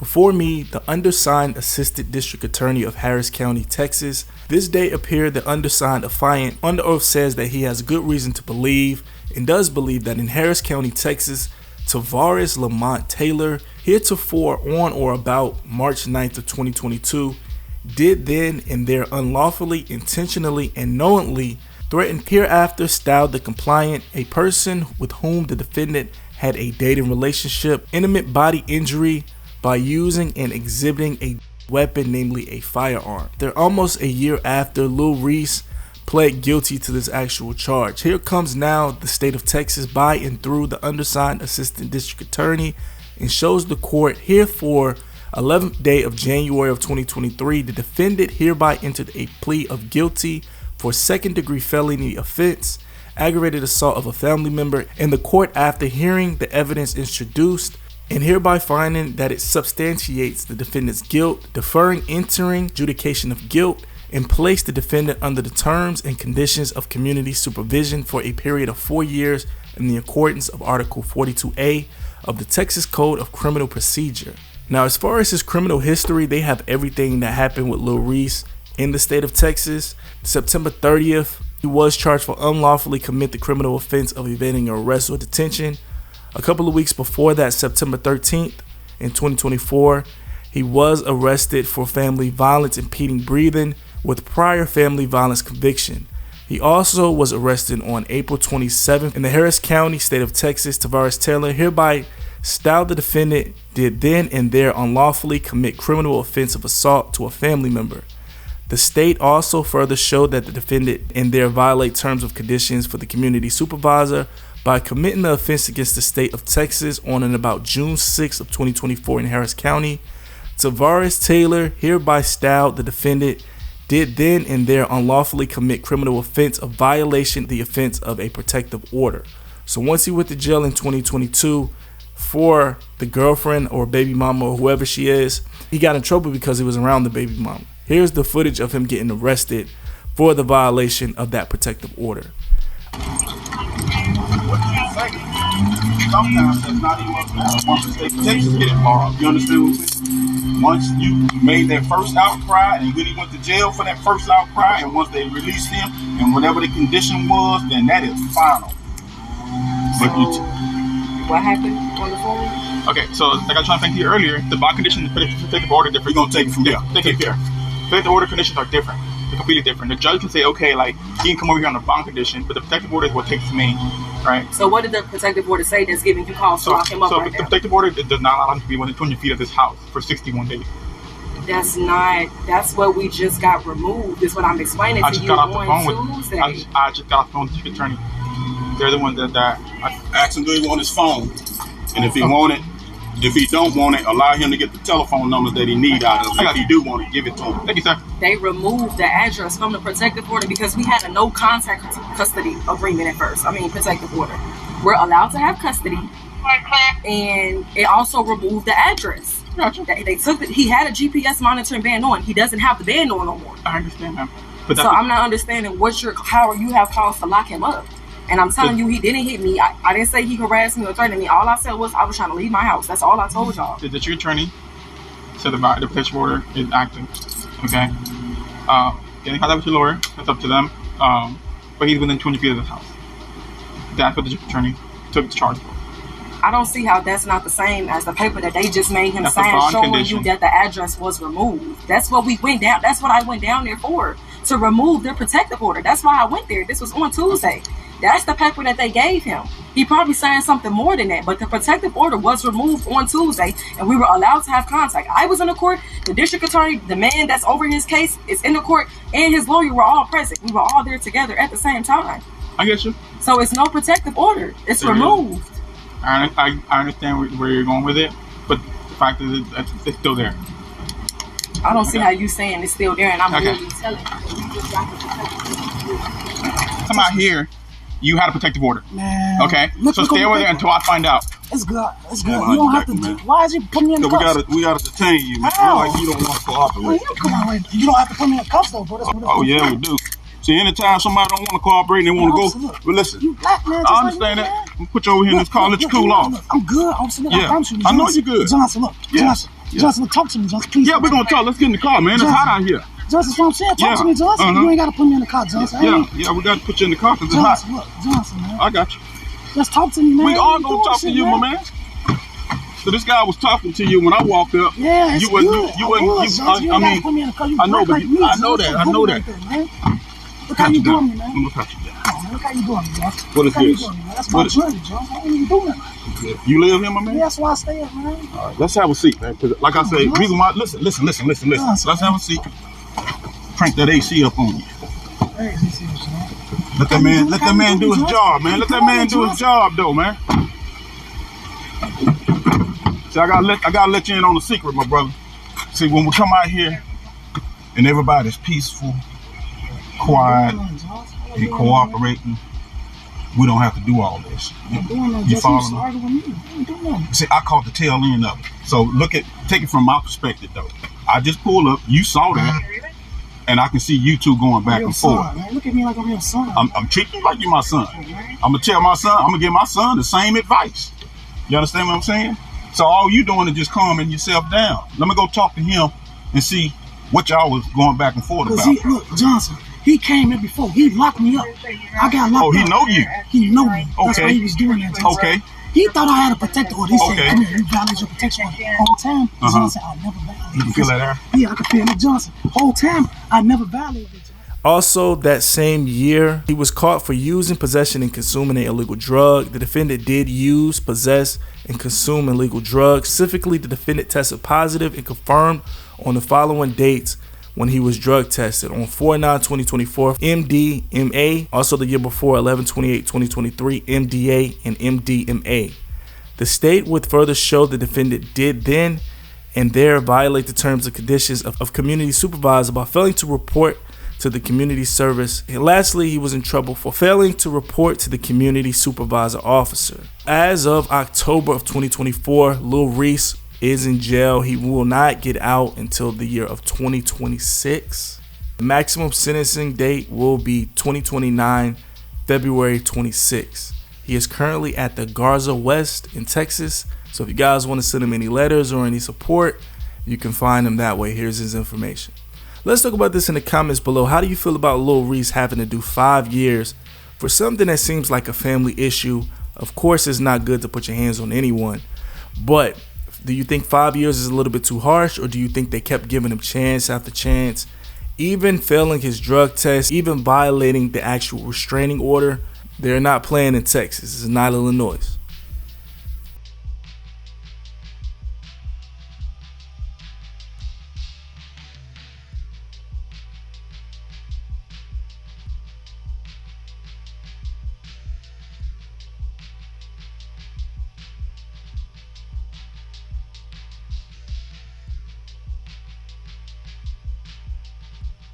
Before me, the undersigned Assistant District Attorney of Harris County, Texas. This day appeared the undersigned affiant under oath says that he has good reason to believe and does believe that in Harris County, Texas, Tavares Lamont Taylor, heretofore on or about March 9th of 2022, did then and there unlawfully, intentionally, and knowingly threatened hereafter styled the compliant, a person with whom the defendant had a dating relationship, intimate body injury by using and exhibiting a weapon, namely a firearm. They're almost a year after Lil Reese pled guilty to this actual charge. Here comes now the state of Texas by and through the undersigned Assistant District Attorney and shows the court here for 11th day of January of 2023, the defendant hereby entered a plea of guilty for second-degree felony offense, aggravated assault of a family member, in the court after hearing the evidence introduced and hereby finding that it substantiates the defendant's guilt, deferring entering adjudication of guilt, and place the defendant under the terms and conditions of community supervision for a period of 4 years in the accordance of Article 42A of the Texas Code of Criminal Procedure. Now, as far as his criminal history, they have everything that happened with Lil Reese in the state of Texas. September 30th, he was charged for unlawfully commit the criminal offense of evading arrest or detention. A couple of weeks before that, September 13th in 2024, he was arrested for family violence, impeding breathing with prior family violence conviction. He also was arrested on April 27th in the Harris County, state of Texas. Tavares Taylor hereby styled the defendant did then and there unlawfully commit criminal offense of assault to a family member. The state also further showed that the defendant and there violate terms of conditions for the community supervisor by committing the offense against the state of Texas on and about June 6th of 2024 in Harris County. Tavares Taylor hereby styled the defendant did then and there unlawfully commit criminal offense of violation of the offense of a protective order. So once he went to jail in 2022 for the girlfriend or baby mama or whoever she is, he got in trouble because he was around the baby mama. Here's the footage of him getting arrested for the violation of that protective order. Sometimes that's not even once the state of Texas get involved. You understand what I'm saying? Once you made that first outcry and when he went to jail for that first outcry, and once they released him and whatever the condition was, then that is final. But what happened on the phone? Okay, so like I was trying to thank you earlier, the bond condition and the protective order are different. We're gonna take it from there. Take care. Protective order conditions are different. They're completely different. The judge can say, okay, like he can come over here on a bond condition, but the protective order is what takes me, right? So what did the protective order say that's giving you cause to lock him up right now? So the protective order does not allow him to be within 200 feet of this house for 61 days. That's what we just got removed, is what I'm explaining to you on Tuesday. I just got off the phone with the district attorney. They're the ones that I asked him, do he want his phone? And if he want it, if he don't want it, allow him to get the telephone number that he need out of it. If he do want it, give it to him. Thank you, sir. They removed the address from the protective order because we had a no contact custody agreement at first. Protective order. We're allowed to have custody, and it also removed the address. Gotcha. They took it. He had a GPS monitoring band on. He doesn't have the band on no more. I understand, ma'am. So I'm not understanding how you have cause to lock him up. And I'm telling you, he didn't hit me. I didn't say he harassed me or threatened me. All I said was I was trying to leave my house. That's all I told y'all. The district attorney said the protective order is active. Okay. Getting contact with your lawyer, that's up to them. But he's within 200 feet of this house. That's what the district attorney took the charge for. I don't see how that's not the same as the paper that they just made him sign showing you that the address was removed. That's what we went down. That's what I went down there for, to remove their protective order. That's why I went there. This was on Tuesday. That's the paper that they gave him. He probably signed something more than that, but the protective order was removed on Tuesday, and we were allowed to have contact. I was in the court, the district attorney, the man that's over his case is in the court, and his lawyer were all present. We were all there together at the same time. I get you. So it's no protective order. It's removed. I understand where you're going with it, but the fact is it's still there. I don't see how you saying it's still there, and I'm literally telling you. Come out here. You had a protective order. Man. Okay? So stay over there until I find out. It's good. It's good. You don't have to do. Why is he putting me in the cuffs? We gotta detain you, man. Like you don't want to cooperate. You don't have to put me in cuffs though, bro. Oh yeah, we do. See, anytime somebody don't want to cooperate and they want to go, but listen. You black man. I understand that. I'm put you over here in this car, let you cool off. I'm good. I'm sitting there. Yeah. I know you're good. Johnson, look. Johnson. Johnson, talk to me, Johnson, please. Yeah, we're gonna talk. Let's get in the car, man. It's hot out here. Johnson, that's what I'm saying. Talk to me, Johnson. You ain't gotta put me in the car, Johnson. Yeah, we gotta put you in the car because it's hot. Look, Johnson, man. I got you. Just talk to me, man. We all gonna talk to you, my man. So this guy was talking to you when I walked up. Yeah, it's good. I mean, put me in the car. I know, but I know that. I know that. Look how you doing me, man. I'm gonna touch you down. Look how you doing me, Johnson. What is this? That's my journey, Johnson. I don't even do nothing. You live here, my man? Yeah, that's why I stay here, man. All right, let's have a seat, man. Cause like I say, reason why. Listen. Let's have a seat. Crank that AC up on you. Let that man do his job, man. Let that man do his job, though, man. See, I gotta let you in on a secret, my brother. See, when we come out here and everybody's peaceful, quiet, and cooperating, we don't have to do all this. You follow me? See, I caught the tail end of it. So take it from my perspective, though. I just pulled up. You saw that. And I can see you two going back and forth. Man. Look at me like I'm your son. I'm treating you like you're my son. I'm gonna tell my son, I'm gonna give my son the same advice. You understand what I'm saying? So all you doing is just calming yourself down. Let me go talk to him and see what y'all was going back and forth about. Look, Johnson, he came here before. He locked me up. I got locked up. Oh, he know you? He know me. That's Okay. why he was doing that, Johnson. Okay. He thought I had a protector order. He said, Okay. come here, you violate your protection order. Whole time, Johnson, I never violated. You can feel that air? Yeah, I can feel it, Johnson. Whole time, I never violated it. Also, that same year, he was caught for using, possession, and consuming an illegal drug. The defendant did use, possess, and consume illegal drugs. Specifically, the defendant tested positive and confirmed on the following dates when he was drug tested: on 4/9/2024, MDMA. Also the year before, 11/28/2023, MDA and MDMA. The state would further show the defendant did then and there violate the terms and conditions of community supervisor by failing to report to the community service. And lastly, he was in trouble for failing to report to the community supervisor officer. As of October of 2024, Lil Reese is in jail. He will not get out until the year of 2026. The maximum sentencing date will be 2029, February 26. He is currently at the Garza West in Texas. So if you guys want to send him any letters or any support, you can find him that way. Here's his information. Let's talk about this in the comments below. How do you feel about Lil Reese having to do 5 years for something that seems like a family issue? Of course, it's not good to put your hands on anyone, but do you think 5 years is a little bit too harsh, or do you think they kept giving him chance after chance, even failing his drug test, even violating the actual restraining order? They're not playing in Texas. It's not Illinois.